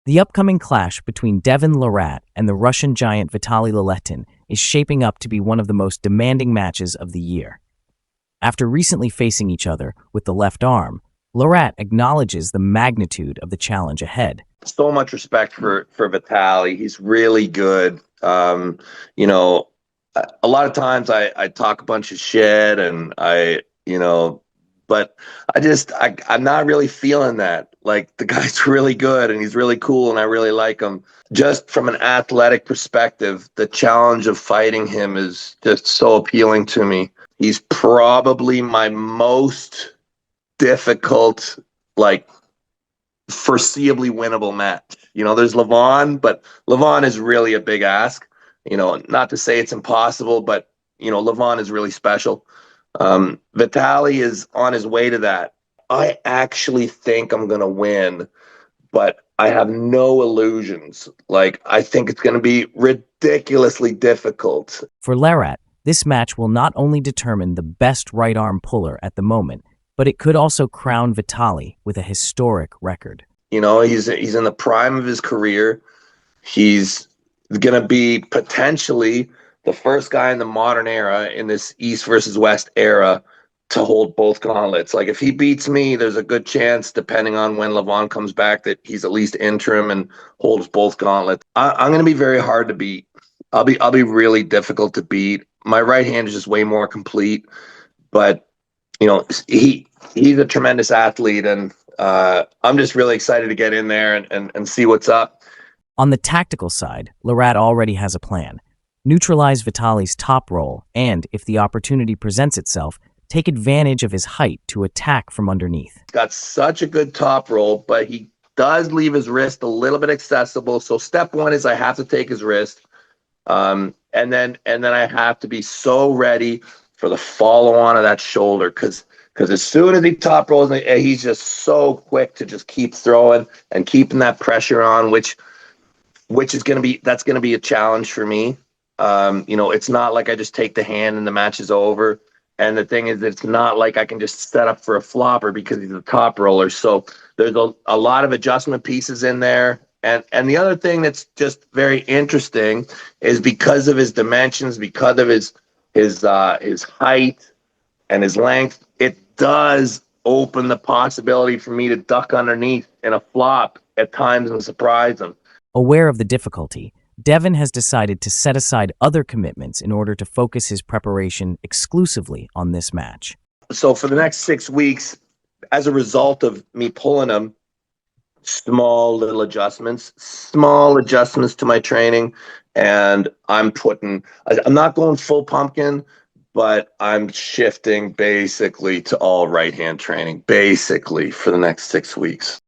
The upcoming clash between Devon Larratt and the Russian giant Vitaly Laletin is shaping up to be one of the most demanding matches of the year. After recently facing each other with the left arm, Larratt acknowledges the magnitude of the challenge ahead. So much respect for Vitaly. He's really good. You know, a lot of times I talk a bunch of shit and but I'm not really feeling that. Like, the guy's really good and he's really cool and I really like him. Just from an athletic perspective, the challenge of fighting him is just so appealing to me. He's probably my most difficult, like, foreseeably winnable match. There's Levon, but Levon is really a big ask. Not to say it's impossible, but Levon is really special. Vitaly is on his way to that. I actually think I'm gonna win, but I have no illusions. Like, I think it's gonna be ridiculously difficult. For Larratt, this match will not only determine the best right arm puller at the moment, but it could also crown Vitaly with a historic record. He's in the prime of his career. He's going to be potentially the first guy in the modern era, in this East versus West era, to hold both gauntlets. Like, if he beats me, there's a good chance, depending on when Levon comes back, that he's at least interim and holds both gauntlets. I'm going to be very hard to beat. I'll be really difficult to beat. My right hand is just way more complete, but he's a tremendous athlete, and I'm just really excited to get in there and see what's up. On the tactical side, Larratt already has a plan. Neutralize Vitaly's top roll and, if the opportunity presents itself, take advantage of his height to attack from underneath. He's got such a good top roll, but he does leave his wrist a little bit accessible. So step one is I have to take his wrist, and then I have to be so ready for the follow-on of that shoulder, because as soon as he top rolls, he's just so quick to just keep throwing and keeping that pressure on, which is going to be a challenge for me. It's not like I just take the hand and the match is over. And the thing is, it's not like I can just set up for a flopper because he's a top roller. So there's a lot of adjustment pieces in there. And the other thing that's just very interesting is, because of his dimensions, because of his height and his length, it does open the possibility for me to duck underneath in a flop at times and surprise him. Aware of the difficulty, Devon has decided to set aside other commitments in order to focus his preparation exclusively on this match. So for the next 6 weeks, as a result of me pulling him, small adjustments to my training, and I'm not going full pumpkin, but I'm shifting basically to all right hand training, basically, for the next 6 weeks.